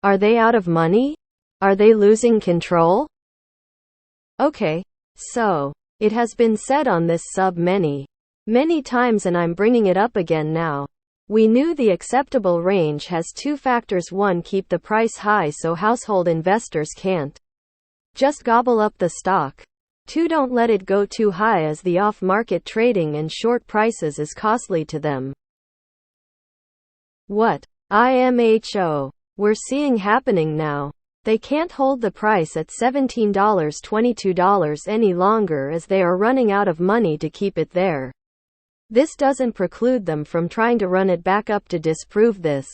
Are they out of money? Are they losing control? Okay. So, it has been said on this sub many times and I'm bringing it up again now. We knew the acceptable range has two factors. One, keep the price high so household investors can't just gobble up the stock. Two, don't let it go too high as the off-market trading and short prices is costly to them. What IMHO we're seeing happening now. They can't hold the price at $17, $22 any longer as they are running out of money to keep it there. This doesn't preclude them from trying to run it back up to disprove this.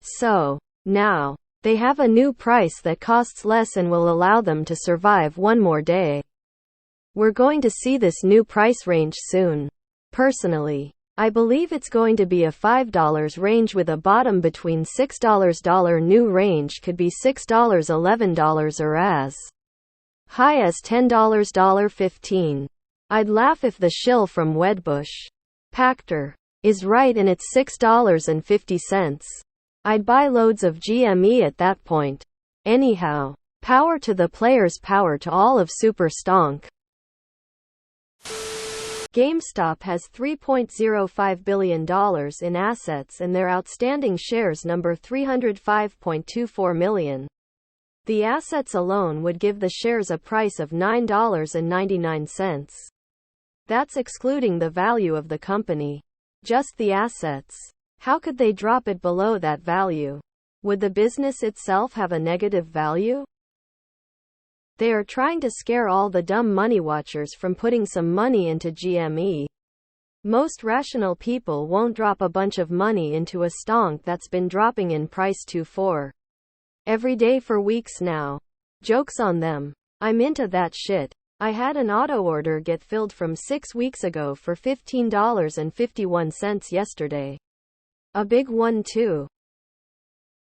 So, now, they have a new price that costs less and will allow them to survive one more day. We're going to see this new price range soon. Personally, I believe it's going to be a $5 range with a bottom between $6. New range could be $6, $11 or as high as $10, $15. I'd laugh if the shill from Wedbush Pachter is right and it's $6.50. I'd buy loads of GME at that point. Anyhow, power to the players, power to all of Super Stonk. GameStop has $3.05 billion in assets and their outstanding shares number 305.24 million. The assets alone would give the shares a price of $9.99. That's excluding the value of the company. Just the assets. How could they drop it below that value? Would the business itself have a negative value? They are trying to scare all the dumb money watchers from putting some money into GME. Most rational people won't drop a bunch of money into a stonk that's been dropping in price 2-4 every day for weeks now. Joke's on them. I'm into that shit. I had an auto order get filled from 6 weeks ago for $15.51 yesterday. A big one too.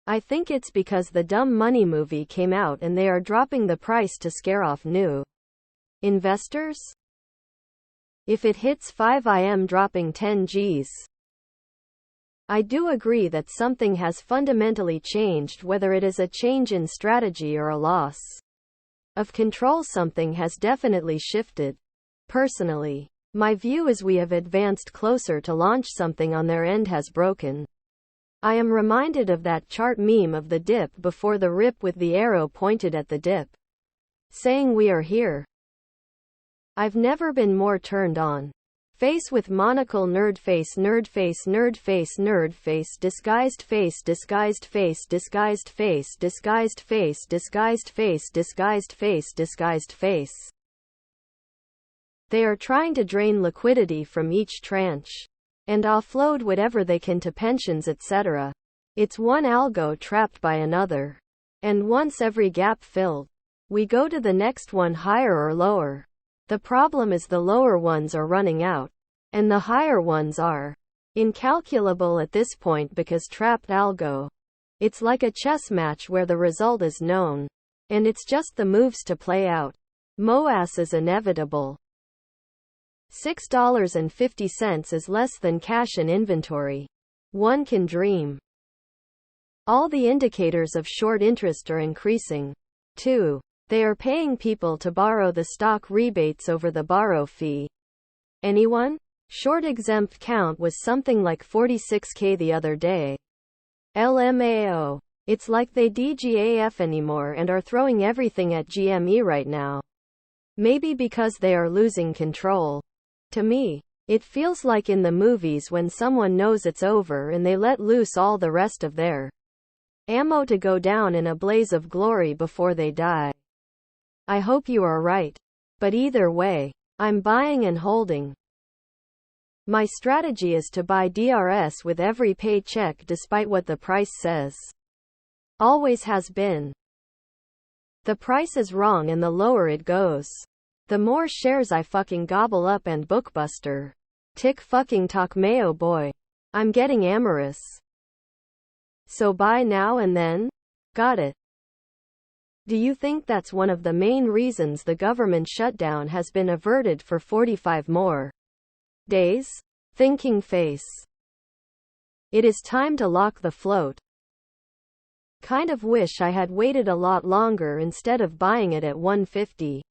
I think it's because the Dumb Money movie came out and they are dropping the price to scare off new investors. If it hits 5, I am dropping 10 Gs. I do agree that something has fundamentally changed, whether it is a change in strategy or a loss of control. Something has definitely shifted. Personally, my view is we have advanced closer to launch. Something on their end has broken. I am reminded of that chart meme of the dip before the rip with the arrow pointed at the dip, saying we are here. I've never been more turned on. Face with monocle, nerd face, nerd face, nerd face, nerd face, disguised face, disguised face, disguised face, disguised face, disguised face, disguised face, disguised face. They are trying to drain liquidity from each tranche and offload whatever they can to pensions, etc. It's one algo trapped by another. And once every gap filled, we go to the next one, higher or lower. The problem is the lower ones are running out, and the higher ones are incalculable at this point because trapped algo. It's like a chess match where the result is known, and it's just the moves to play out. MOAS is inevitable. $6.50 is less than cash in inventory. One can dream. All the indicators of short interest are increasing. 2. They are paying people to borrow the stock, rebates over the borrow fee. Anyone? Short exempt count was something like 46K the other day. LMAO. It's like they DGAF anymore and are throwing everything at GME right now. Maybe because they are losing control. To me, it feels like in the movies when someone knows it's over and they let loose all the rest of their ammo to go down in a blaze of glory before they die. I hope you are right. But either way, I'm buying and holding. My strategy is to buy DRS with every paycheck despite what the price says. Always has been. The price is wrong and the lower it goes, the more shares I fucking gobble up. And Bookbuster. Tick fucking tock mayo boy. I'm getting amorous. So buy now and then? Got it. Do you think that's one of the main reasons the government shutdown has been averted for 45 more days? Thinking face. It is time to lock the float. Kind of wish I had waited a lot longer instead of buying it at 150.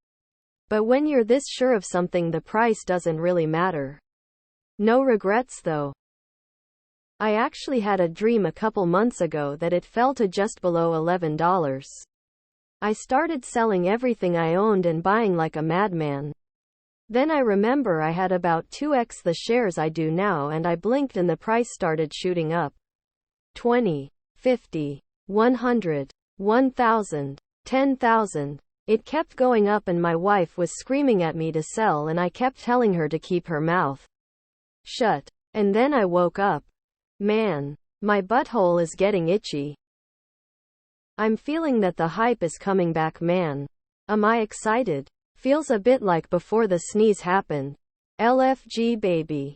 But when you're this sure of something, the price doesn't really matter. No regrets though. I actually had a dream a couple months ago that it fell to just below $11. I started selling everything I owned and buying like a madman. Then I remember I had about 2x the shares I do now, and I blinked and the price started shooting up. 20, 50, 100, 1,000, 10,000. It kept going up and my wife was screaming at me to sell and I kept telling her to keep her mouth shut. And then I woke up. Man, my butthole is getting itchy. I'm feeling that the hype is coming back, man. Am I excited? Feels a bit like before the sneeze happened. LFG baby.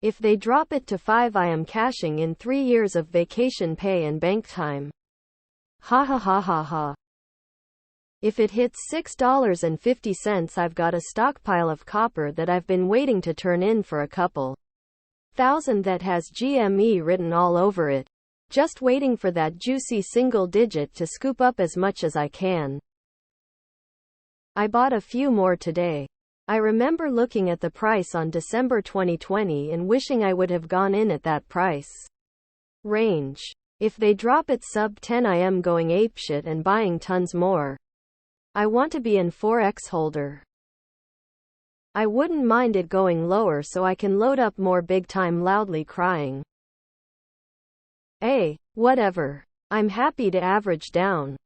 If they drop it to 5, I am cashing in 3 years of vacation pay and bank time. Ha ha ha ha ha. If it hits $6.50, I've got a stockpile of copper that I've been waiting to turn in for a couple thousand that has GME written all over it. Just waiting for that juicy single digit to scoop up as much as I can. I bought a few more today. I remember looking at the price on December 2020 and wishing I would have gone in at that price range. If they drop it sub 10, I am going apeshit and buying tons more. I want to be an 4x holder. I wouldn't mind it going lower so I can load up more big time loudly crying. Whatever. I'm happy to average down.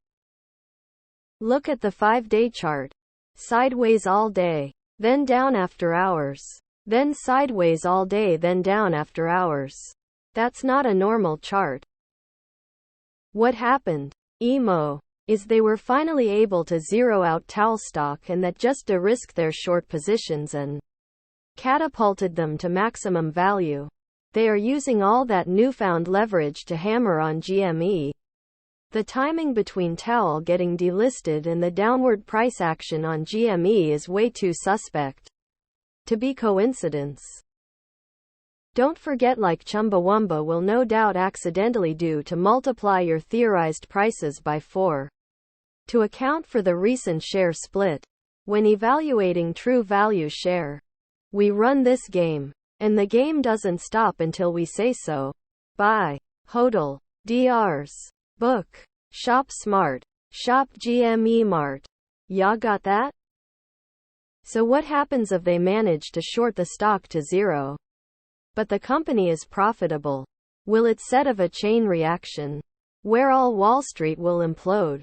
Look at the 5-day chart. Sideways all day, then down after hours. Then sideways all day, then down after hours. That's not a normal chart. What happened? Emo. Is they were finally able to zero out towel stock, and that just de-risked their short positions and catapulted them to maximum value. They are using all that newfound leverage to hammer on GME. The timing between towel getting delisted and the downward price action on GME is way too suspect to be coincidence. Don't forget, like Chumbawamba will no doubt accidentally do, to multiply your theorized prices by 4. To account for the recent share split. When evaluating true value share, we run this game. And the game doesn't stop until we say so. Buy, hodl, DRs, book, shop smart, shop GME mart. Ya got that? So what happens if they manage to short the stock to zero? But the company is profitable. Will it set of a chain reaction where all Wall Street will implode?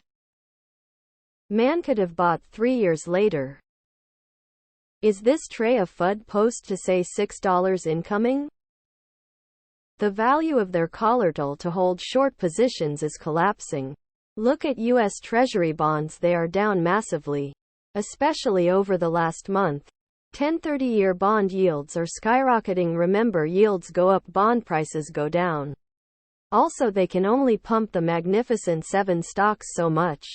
Man could have bought 3 years later. Is this tray of FUD post to say $6 incoming? The value of their collateral to hold short positions is collapsing. Look at U.S. Treasury bonds, they are down massively. Especially over the last month. 10-30-year bond yields are skyrocketing. Remember, yields go up, bond prices go down. Also, they can only pump the Magnificent 7 stocks so much.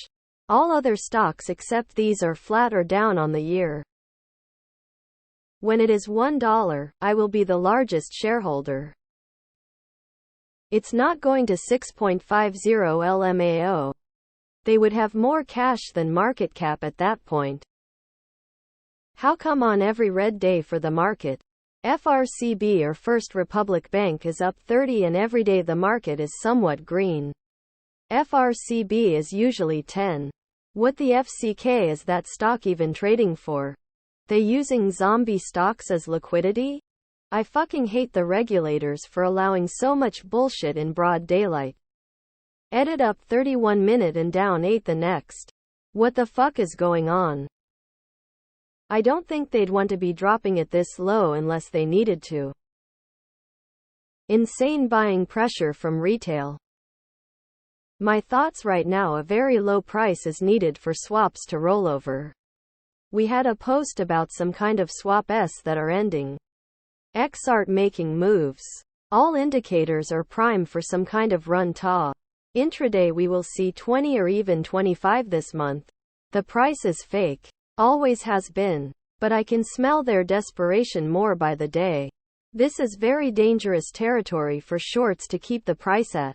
All other stocks except these are flat or down on the year. When it is $1, I will be the largest shareholder. It's not going to 6.50 LMAO. They would have more cash than market cap at that point. How come on every red day for the market, FRCB or First Republic Bank is up 30 and every day the market is somewhat green? FRCB is usually 10. What the FCK is that stock even trading for? They using zombie stocks as liquidity? I fucking hate the regulators for allowing so much bullshit in broad daylight. Edit up 31 minute and down 8 the next. What the fuck is going on? I don't think they'd want to be dropping it this low unless they needed to. Insane buying pressure from retail. My thoughts right now, a very low price is needed for swaps to roll over. We had a post about some kind of swaps that are ending. XART making moves. All indicators are prime for some kind of run-ta. Intraday we will see 20 or even 25 this month. The price is fake. Always has been. But I can smell their desperation more by the day. This is very dangerous territory for shorts to keep the price at.